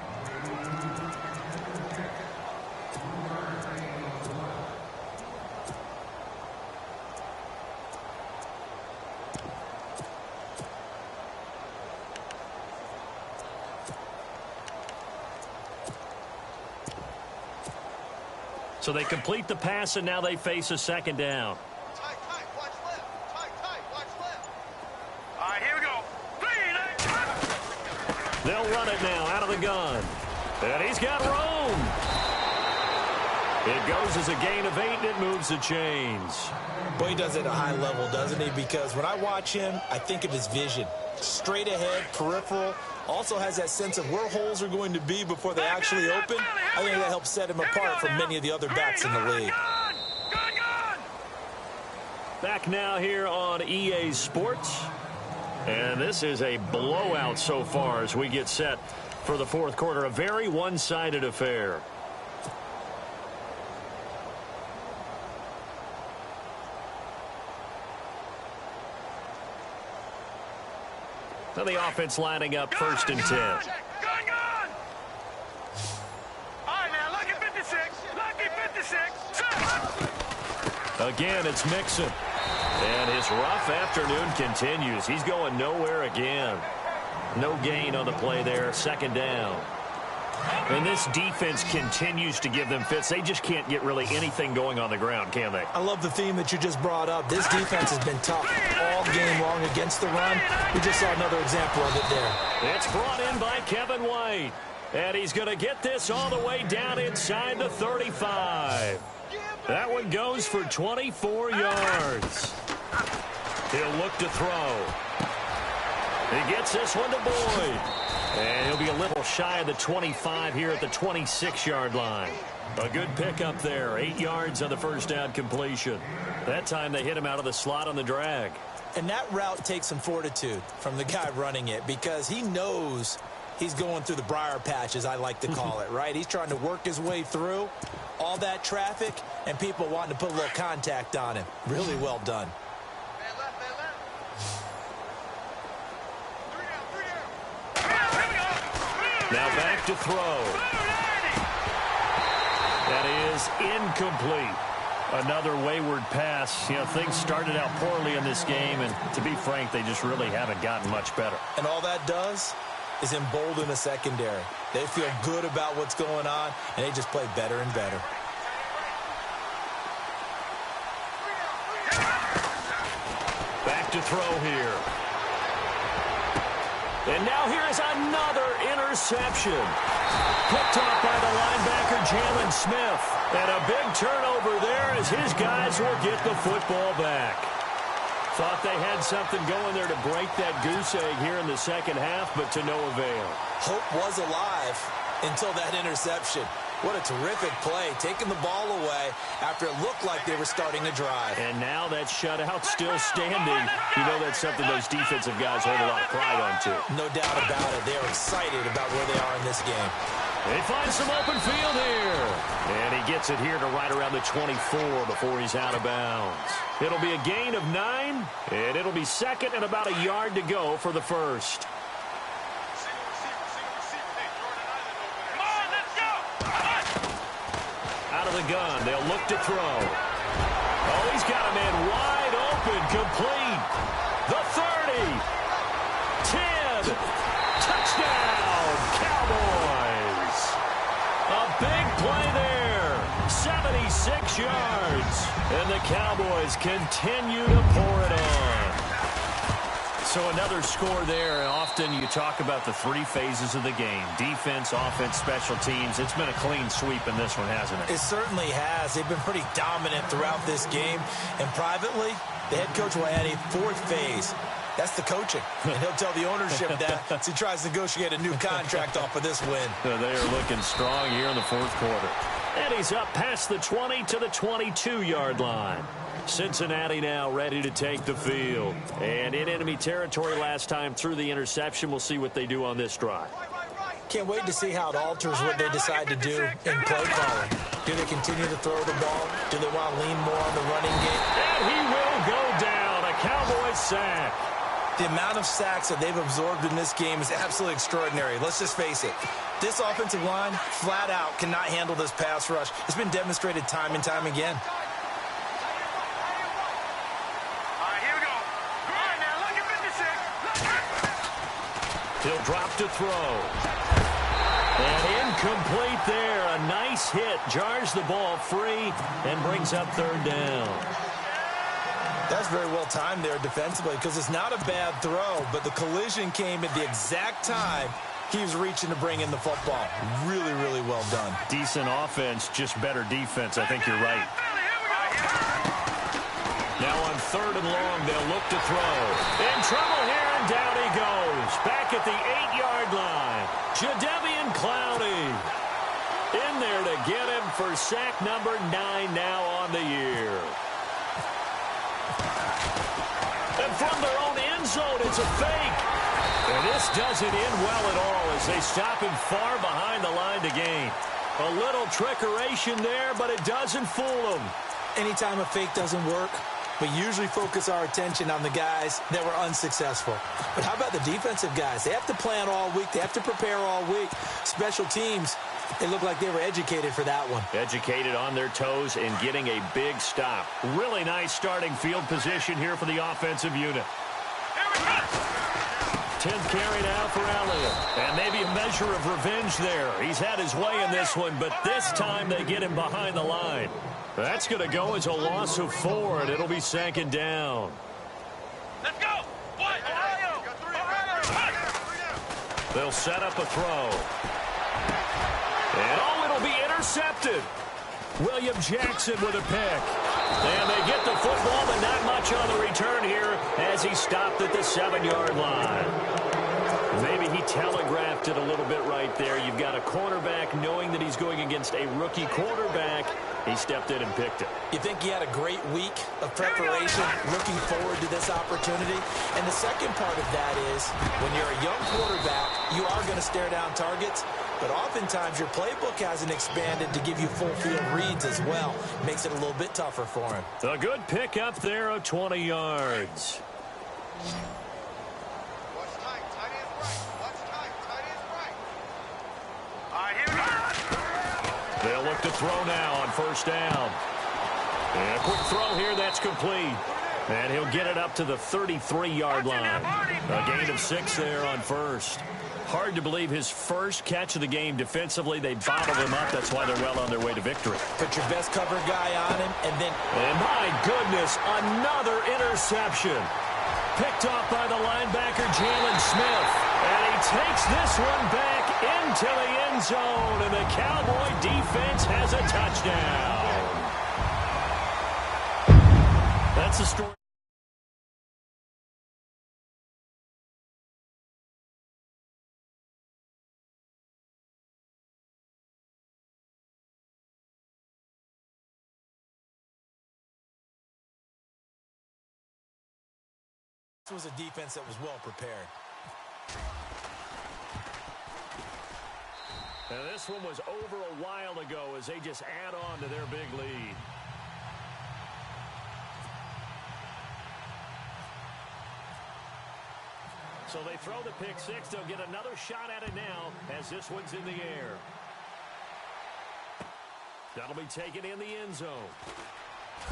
So they complete the pass, and now they face a second down. Tight, watch left. Tight, watch left. All right, here we go. 3, They'll run it now out of the gun. And he's got room. It goes as a gain of 8, and it moves the chains. Boy, he does it at a high level, doesn't he? Because when I watch him, I think of his vision. Straight ahead, peripheral. Also has that sense of where holes are going to be before they actually open. I think that helps set him apart from many of the other backs in the league. Back now here on EA Sports. And this is a blowout so far as we get set for the 4th quarter. A very one-sided affair. Now the offense lining up 1st and 10. Gun! All right, now, lucky 56. Lucky 56. Again, it's Mixon. And his rough afternoon continues. He's going nowhere again. No gain on the play there. Second down. And this defense continues to give them fits. They just can't get really anything going on the ground, can they? I love the theme that you just brought up. This defense has been tough all game long against the run. We just saw another example of it there. It's brought in by Kevin White. And he's going to get this all the way down inside the 35. That one goes for 24 yards. He'll look to throw. He gets this one to Boyd. And he'll be a little shy of the 25 here at the 26-yard line. A good pickup there. 8 yards on the first down completion. That time they hit him out of the slot on the drag. And that route takes some fortitude from the guy running it because he knows he's going through the briar patch, as I like to call it, right? He's trying to work his way through all that traffic and people wanting to put a little contact on him. Really well done. Now back to throw. That is incomplete. Another wayward pass. You know, things started out poorly in this game, and to be frank, they just really haven't gotten much better. And all that does is embolden a secondary. They feel good about what's going on, and they just play better and better. Back to throw here. And now here's another interception. Picked off by the linebacker, Jalen Smith. And a big turnover there as his guys will get the football back. Thought they had something going there to break that goose egg here in the second half, but to no avail. Hope was alive until that interception. What a terrific play, taking the ball away after it looked like they were starting to drive. And now that shutout still standing. You know that's something those defensive guys hold a lot of pride on, too. No doubt about it. They are excited about where they are in this game. They find some open field here. And he gets it here to right around the 24 before he's out of bounds. It'll be a gain of 9, and it'll be second and about a yard to go for the first. Out of the gun, they'll look to throw. Oh, he's got a man wide open, complete. The 30. 10. Touchdown, Cowboys. A big play there. 76 yards. And the Cowboys continue to pour it on. So another score there. Often you talk about the 3 phases of the game. Defense, offense, special teams. It's been a clean sweep in this one, hasn't it? It certainly has. They've been pretty dominant throughout this game. And privately, the head coach will add a 4th phase. That's the coaching. And he'll tell the ownership that as he tries to negotiate a new contract off of this win. So they are looking strong here in the 4th quarter. And he's up past the 20 to the 22-yard line. Cincinnati now ready to take the field. And in enemy territory last time through the interception. We'll see what they do on this drive. Can't wait to see how it alters what they decide to do in play calling. Do they continue to throw the ball? Do they want to lean more on the running game? And he will go down. A Cowboys sack. The amount of sacks that they've absorbed in this game is absolutely extraordinary. Let's just face it. This offensive line, flat out, cannot handle this pass rush. It's been demonstrated time and time again. He'll drop to throw. And incomplete there. A nice hit. Jars the ball free and brings up 3rd down. That's very well timed there defensively because it's not a bad throw, but the collision came at the exact time he was reaching to bring in the football. Really, really well done. Decent offense, just better defense. I think you're right. Now on 3rd and long, they'll look to throw. In trouble here, and down he goes. Back at the 8-yard line. Jadeveon Clowney in there to get him for sack number 9 now on the year. And from their own end zone, it's a fake. And this doesn't end well at all as they stop him far behind the line to gain. A little trickeration there, but it doesn't fool him. Anytime a fake doesn't work, we usually focus our attention on the guys that were unsuccessful. But how about the defensive guys? They have to plan all week. They have to prepare all week. Special teams, they look like they were educated for that one. Educated on their toes and getting a big stop. Really nice starting field position here for the offensive unit. 10th carry now for Elliott. And maybe a measure of revenge there. He's had his way in this one, but this time they get him behind the line. That's going to go as a loss of 4, and it'll be 2nd down. Let's go! What? Ohio! They'll set up a throw. And it'll be intercepted. William Jackson with a pick. And they get the football, but not much on the return here as he stopped at the 7-yard line. Maybe he telegraphed it a little bit right there. You've got a cornerback knowing that he's going against a rookie quarterback. He stepped in and picked it. You think he had a great week of preparation, looking forward to this opportunity? And the second part of that is, when you're a young quarterback, you are going to stare down targets, but oftentimes your playbook hasn't expanded to give you full field reads as well. Makes it a little bit tougher for him. A good pick up there of 20 yards. Watch tight, tight end right. Watch tight, tight end right. All right, here we go. They'll look to throw now on first down. And a quick throw here, that's complete. And he'll get it up to the 33-yard line. A gain of 6 there on first. Hard to believe his first catch of the game defensively. They bottled him up. That's why they're well on their way to victory. Put your best cover guy on him, and then... And my goodness, another interception. Picked off by the linebacker, Jalen Smith. And he takes this one back into the end zone. And the Cowboy defense has a touchdown. That's the story. This was a defense that was well prepared. And this one was over a while ago as they just add on to their big lead. So they throw the pick six. They'll get another shot at it now as this one's in the air. That'll be taken in the end zone.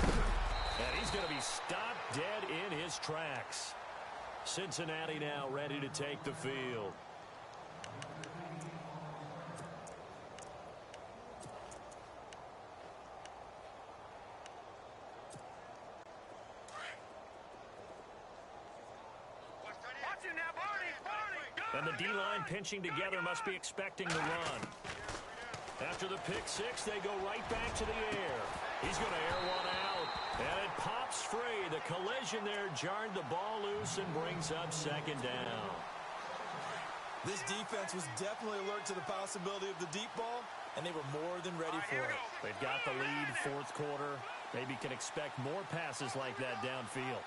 And he's going to be stopped dead in his tracks. Cincinnati now ready to take the field. And the D-line pinching together must be expecting the run. After the pick six, they go right back to the air. He's going to air one out, and it pops free. The collision there jarred the ball loose and brings up second down. This defense was definitely alert to the possibility of the deep ball, and they were more than ready for it. They've got the lead fourth quarter. Maybe can expect more passes like that downfield.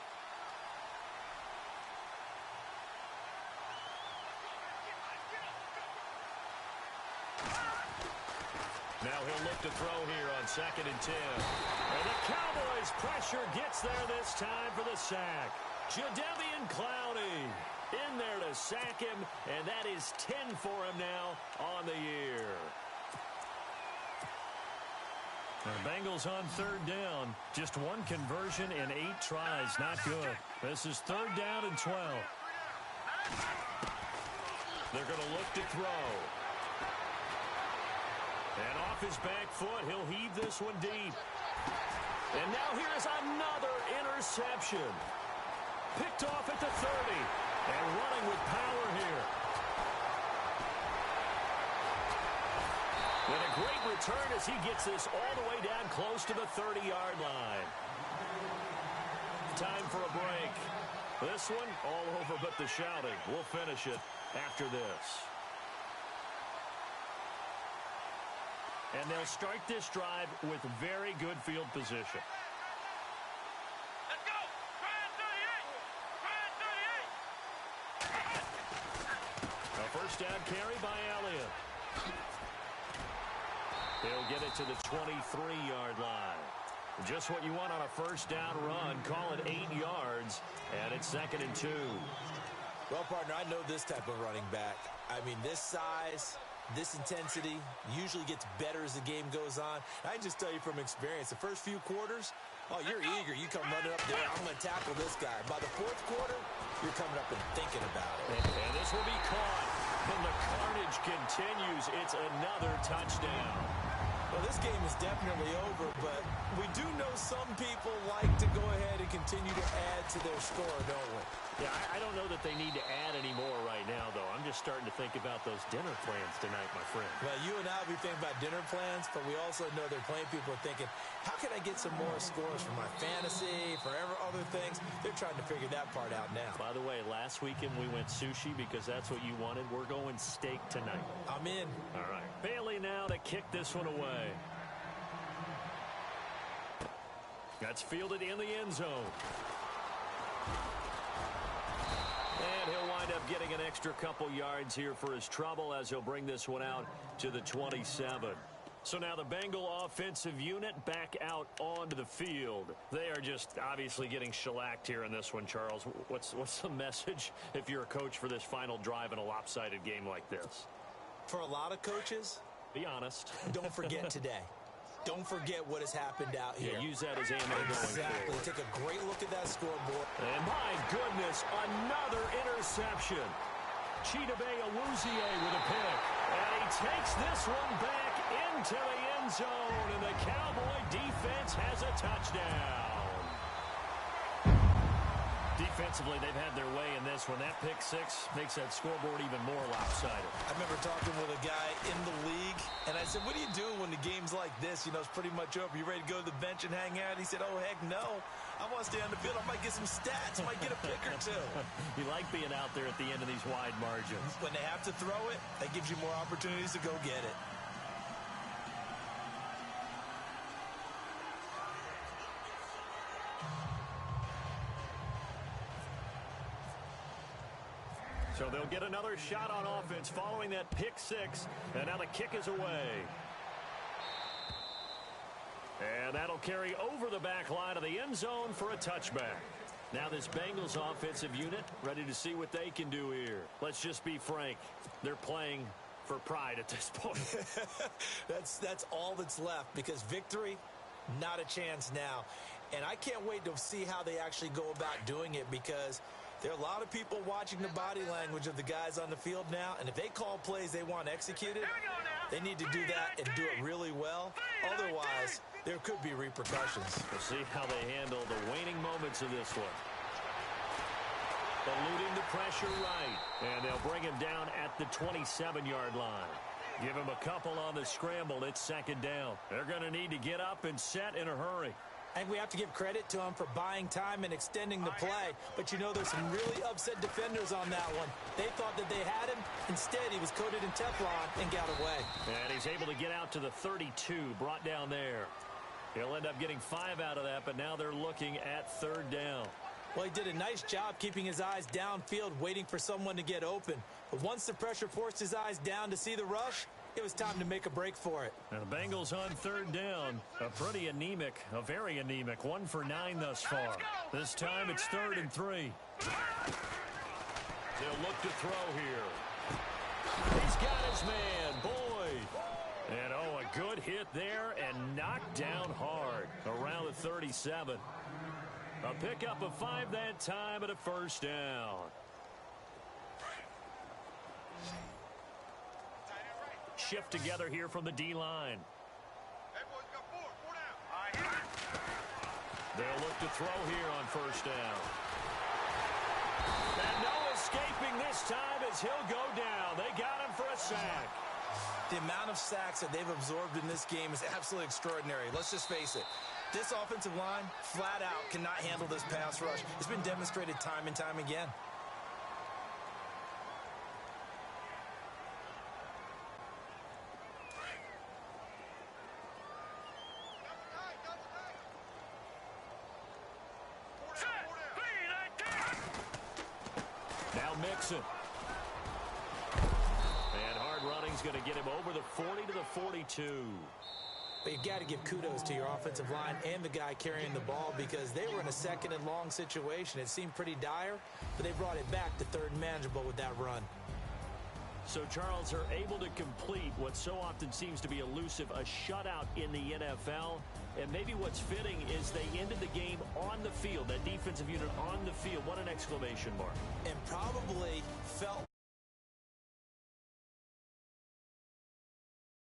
Now he'll look to throw here on 2nd and 10. And the Cowboys' pressure gets there this time for the sack. Jadeveon Clowney in there to sack him, and that is 10 for him now on the year. The Bengals on 3rd down. Just one conversion in 8 tries. Not good. This is 3rd down and 12. They're going to look to throw. And off his back foot, he'll heave this one deep. And now here's another interception. Picked off at the 30. And running with power here. And a great return as he gets this all the way down close to the 30-yard line. Time for a break. This one all over but the shouting. We'll finish it after this. And they'll start this drive with very good field position. Let's go! Try 38! A first down carry by Elliott. They'll get it to the 23-yard line. Just what you want on a first down run. Call it 8 yards, and it's 2nd and 2. Well, partner, I know this type of running back. I mean, this size, this intensity usually gets better as the game goes on. I can just tell you from experience, the first few quarters, oh, you're eager. You come running up there, I'm going to tackle this guy. By the 4th quarter, you're coming up and thinking about it. And this will be caught. And the carnage continues. It's another touchdown. Well, this game is definitely over, but we do know some people like to go ahead and continue to add to their score, don't we? Yeah, I don't know that they need to add any more right now, though. I'm just starting to think about those dinner plans tonight, my friend. Well, you and I, we think about dinner plans, but we also know they're playing people are thinking, how can I get some more scores for my fantasy, for other things? They're trying to figure that part out now. By the way, last weekend we went sushi because that's what you wanted. We're going steak tonight. I'm in. All right. Bailey now to kick this one away. That's fielded in the end zone. And he'll wind up getting an extra couple yards here for his trouble as he'll bring this one out to the 27. So now the Bengal offensive unit back out onto the field. They are just obviously getting shellacked here in this one, Charles. What's the message if you're a coach for this final drive in a lopsided game like this? For a lot of coaches, be honest. Don't forget today. Don't forget what has happened out here. Yeah, use that as ammo going Exactly. forward. Take a great look at that scoreboard. And my goodness, another interception. Chidobe Awuzie with a pick. And he takes this one back into the end zone. And the Cowboy defense has a touchdown. Defensively, they've had their way in this one. That pick six makes that scoreboard even more lopsided. I remember talking with a guy in the league, and I said, what do you do when the game's like this? You know, it's pretty much over. You ready to go to the bench and hang out? He said, oh, heck no. I want to stay on the field. I might get some stats. I might get a pick or two. You like being out there at the end of these wide margins. When they have to throw it, that gives you more opportunities to go get it. So they'll get another shot on offense following that pick six. And now the kick is away. And that'll carry over the back line of the end zone for a touchback. Now this Bengals offensive unit ready to see what they can do here. Let's just be frank. They're playing for pride at this point. That's all that's left, because victory, not a chance now. And I can't wait to see how they actually go about doing it, because there are a lot of people watching the body language of the guys on the field now, and if they call plays they want executed, they need to do that and do it really well. Otherwise, there could be repercussions. We'll see how they handle the waning moments of this one. Eluding the pressure right, and they'll bring him down at the 27-yard line. Give him a couple on the scramble. It's second down. They're going to need to get up and set in a hurry. I think we have to give credit to him for buying time and extending the play. But, you know, there's some really upset defenders on that one. They thought that they had him. Instead, he was coated in Teflon and got away. And he's able to get out to the 32, brought down there. He'll end up getting 5 out of that, but now they're looking at third down. Well, he did a nice job keeping his eyes downfield, waiting for someone to get open. But once the pressure forced his eyes down to see the rush, it was time to make a break for it. Now the Bengals on third down. A pretty anemic, a very anemic. 1 for 9 thus far. This time it's 3rd and 3. They'll look to throw here. He's got his man, Boyd. And oh, a good hit there and knocked down hard around the 37. A pickup of 5 that time and a first down. Shift together here from the D-line. They'll look to throw here on first down. And no escaping this time as he'll go down. They got him for a sack. The amount of sacks that they've absorbed in this game is absolutely extraordinary. Let's just face it. This offensive line, flat out, cannot handle this pass rush. It's been demonstrated time and time again. Now Mixon. And hard running's going to get him over the 40 to the 42. But you've got to give kudos to your offensive line and the guy carrying the ball, because they were in a second and long situation. It seemed pretty dire, but they brought it back to third and manageable with that run. So Charles are able to complete what so often seems to be elusive, a shutout in the NFL. And maybe what's fitting is they ended the game on the field, that defensive unit on the field. What an exclamation mark. And probably felt